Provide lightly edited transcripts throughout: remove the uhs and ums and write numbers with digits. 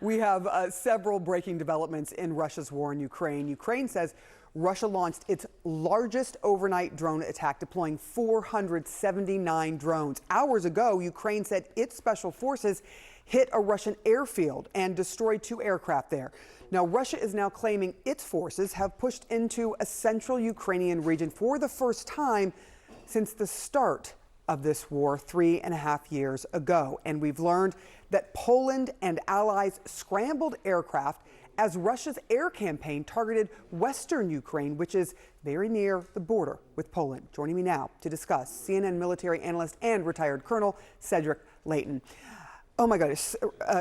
We have several breaking developments in Russia's war in Ukraine. Ukraine says Russia launched its largest overnight drone attack, deploying 479 drones. Hours ago, Ukraine said its special forces hit a Russian airfield and destroyed 2 aircraft there. Now, Russia is now claiming its forces have pushed into a central Ukrainian region for the first time since the start of this war 3.5 years ago. And we've learned that Poland and allies scrambled aircraft as Russia's air campaign targeted Western Ukraine, which is very near the border with Poland. Joining me now to discuss, CNN military analyst and retired Colonel Cedric Leighton. Oh my goodness,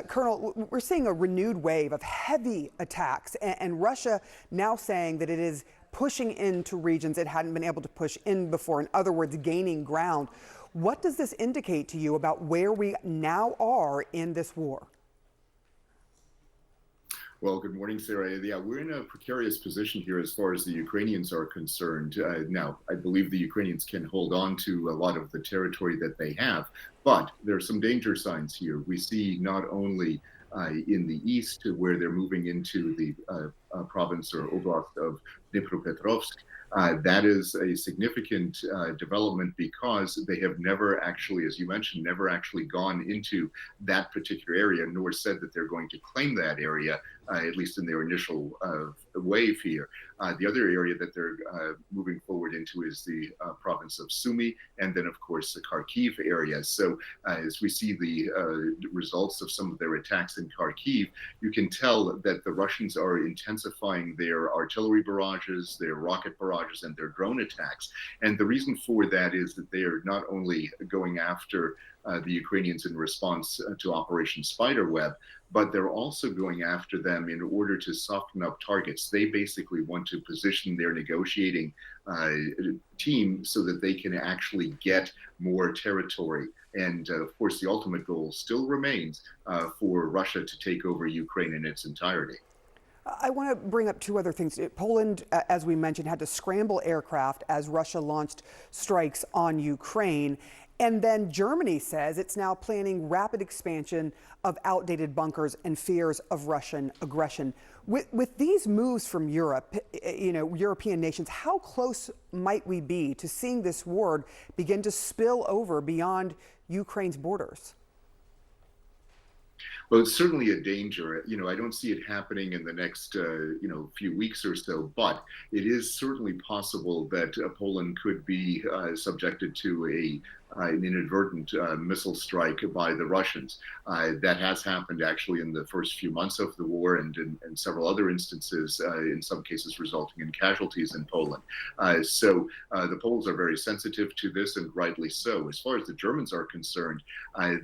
Colonel, we're seeing a renewed wave of heavy attacks, and Russia now saying that it is pushing into regions it hadn't been able to push in before. In other words, gaining ground. What does this indicate to you about where we now are in this war? Well, good morning, Sarah. Yeah, we're in a precarious position here as far as the Ukrainians are concerned. Now, I believe the Ukrainians can hold on to a lot of the territory that they have, but there are some danger signs here. We see not only in the east, where they're moving into the province or oblast of Dnipropetrovsk. That is a significant development because they have never actually, as you mentioned, never actually gone into that particular area, nor said that they're going to claim that area, at least in their initial wave here. The other area that they're moving forward into is the province of Sumy, and then, of course, the Kharkiv area. So as we see the results of some of their attacks in Kharkiv, you can tell that the Russians are intensifying their artillery barrages, their rocket barrages, and their drone attacks. And the reason for that is that they are not only going after the Ukrainians in response to Operation Spiderweb, but they're also going after them in order to soften up targets. They basically want to position their negotiating team so that they can actually get more territory. And of course, the ultimate goal still remains for Russia to take over Ukraine in its entirety. I want to bring up 2 other things. Poland, as we mentioned, had to scramble aircraft as Russia launched strikes on Ukraine. And then Germany says it's now planning rapid expansion of outdated bunkers and fears of Russian aggression. With these moves from Europe, European nations, how close might we be to seeing this war begin to spill over beyond Ukraine's borders? Well, it's certainly a danger. I don't see it happening in the next, few weeks or so, but it is certainly possible that Poland could be subjected to an inadvertent missile strike by the Russians. That has happened actually in the first few months of the war, and in several other instances, in some cases resulting in casualties in Poland. So the Poles are very sensitive to this, and rightly so. As far as the Germans are concerned,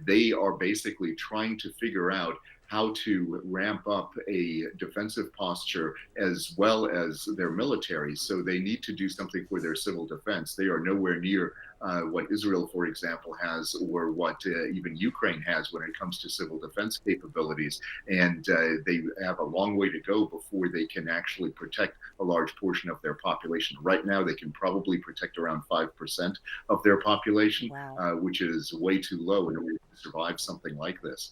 they are basically trying to figure out how to ramp up a defensive posture as well as their military. So they need to do something for their civil defense. They are nowhere near what Israel, for example, has, or what even Ukraine has when it comes to civil defense capabilities. And they have a long way to go before they can actually protect a large portion of their population. Right now, they can probably protect around 5% of their population, wow. Which is way too low in order to survive something like this.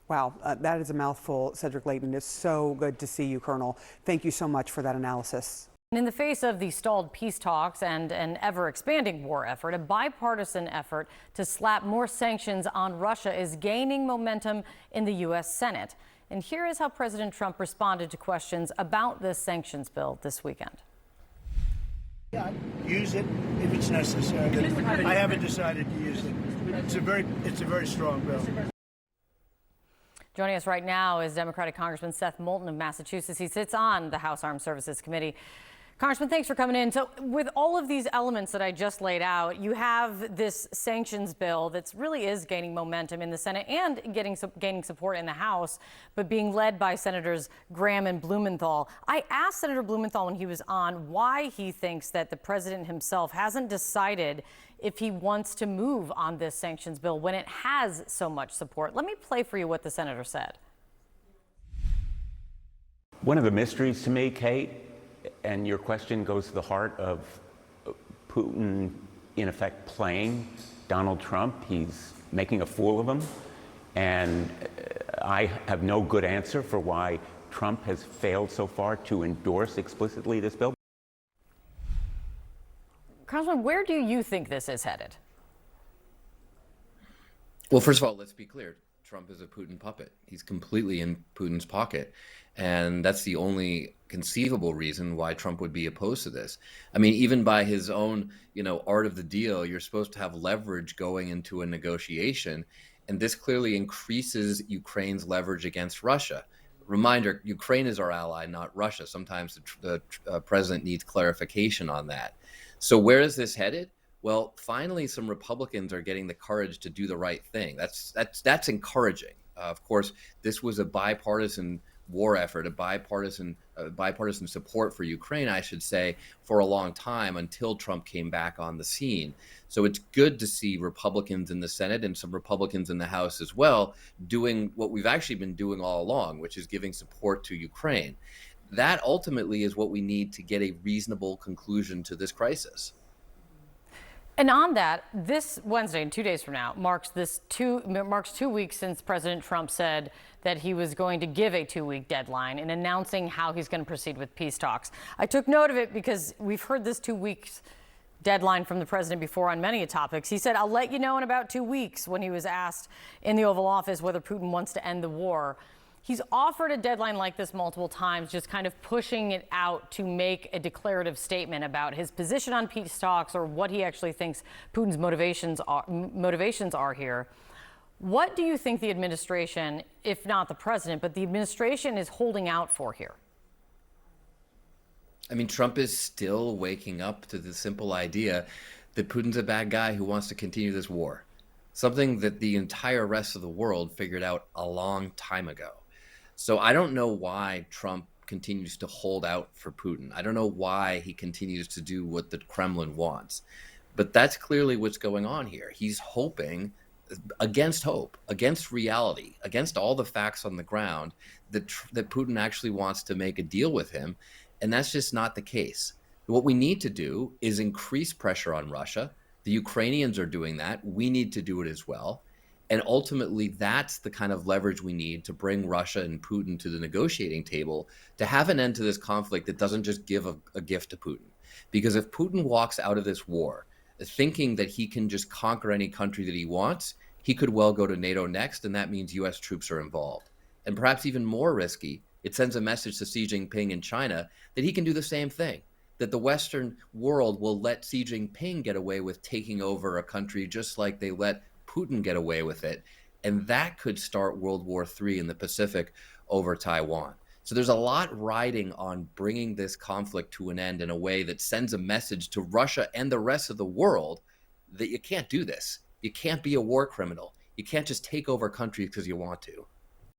Wow, that is a mouthful. Cedric Leighton, it's so good to see you, Colonel. Thank you so much for that analysis. In the face of the stalled peace talks and an ever-expanding war effort, a bipartisan effort to slap more sanctions on Russia is gaining momentum in the U.S. Senate. And here is how President Trump responded to questions about this sanctions bill this weekend. Use it if it's necessary. I haven't decided to use it. It's a very strong bill. Joining us right now is Democratic Congressman Seth Moulton of Massachusetts. He sits on the House Armed Services Committee. Congressman, thanks for coming in. So with all of these elements that I just laid out, you have this sanctions bill that really is gaining momentum in the Senate and gaining support in the House, but being led by Senators Graham and Blumenthal. I asked Senator Blumenthal when he was on why he thinks that the president himself hasn't decided if he wants to move on this sanctions bill when it has so much support. Let me play for you what the senator said. One of the mysteries to me, Kate, and your question goes to the heart of Putin, in effect, playing Donald Trump. He's making a fool of him. And I have no good answer for why Trump has failed so far to endorse explicitly this bill. Congressman, where do you think this is headed? Well, first of all, let's be clear. Trump is a Putin puppet. He's completely in Putin's pocket. And that's the only conceivable reason why Trump would be opposed to this. I mean, even by his own, art of the deal, you're supposed to have leverage going into a negotiation. And this clearly increases Ukraine's leverage against Russia. Reminder, Ukraine is our ally, not Russia. Sometimes the president needs clarification on that. So where is this headed? Well, finally, some Republicans are getting the courage to do the right thing. That's encouraging. Of course, this was a bipartisan war effort, a bipartisan support for Ukraine, I should say, for a long time until Trump came back on the scene. So it's good to see Republicans in the Senate and some Republicans in the House as well doing what we've actually been doing all along, which is giving support to Ukraine. That ultimately is what we need to get a reasonable conclusion to this crisis. And on that, this Wednesday, and 2 days from now, marks 2 weeks since President Trump said that he was going to give a 2-week deadline in announcing how he's going to proceed with peace talks. I took note of it because we've heard this 2 weeks deadline from the president before on many topics. He said, "I'll let you know in about 2 weeks," when he was asked in the Oval Office whether Putin wants to end the war. He's offered a deadline like this multiple times, just kind of pushing it out to make a declarative statement about his position on peace talks or what he actually thinks Putin's motivations are here. What do you think the administration, if not the president, but the administration is holding out for here? I mean, Trump is still waking up to the simple idea that Putin's a bad guy who wants to continue this war, something that the entire rest of the world figured out a long time ago. So I don't know why Trump continues to hold out for Putin. I don't know why he continues to do what the Kremlin wants. But that's clearly what's going on here. He's hoping against hope, against reality, against all the facts on the ground that Putin actually wants to make a deal with him. And that's just not the case. What we need to do is increase pressure on Russia. The Ukrainians are doing that. We need to do it as well. And ultimately, that's the kind of leverage we need to bring Russia and Putin to the negotiating table to have an end to this conflict that doesn't just give a gift to Putin. Because if Putin walks out of this war thinking that he can just conquer any country that he wants, he could well go to NATO next, and that means U.S. troops are involved. And perhaps even more risky, it sends a message to Xi Jinping in China that he can do the same thing, that the Western world will let Xi Jinping get away with taking over a country just like they let Putin get away with it. And that could start World War III in the Pacific over Taiwan. So there's a lot riding on bringing this conflict to an end in a way that sends a message to Russia and the rest of the world that you can't do this. You can't be a war criminal. You can't just take over countries because you want to.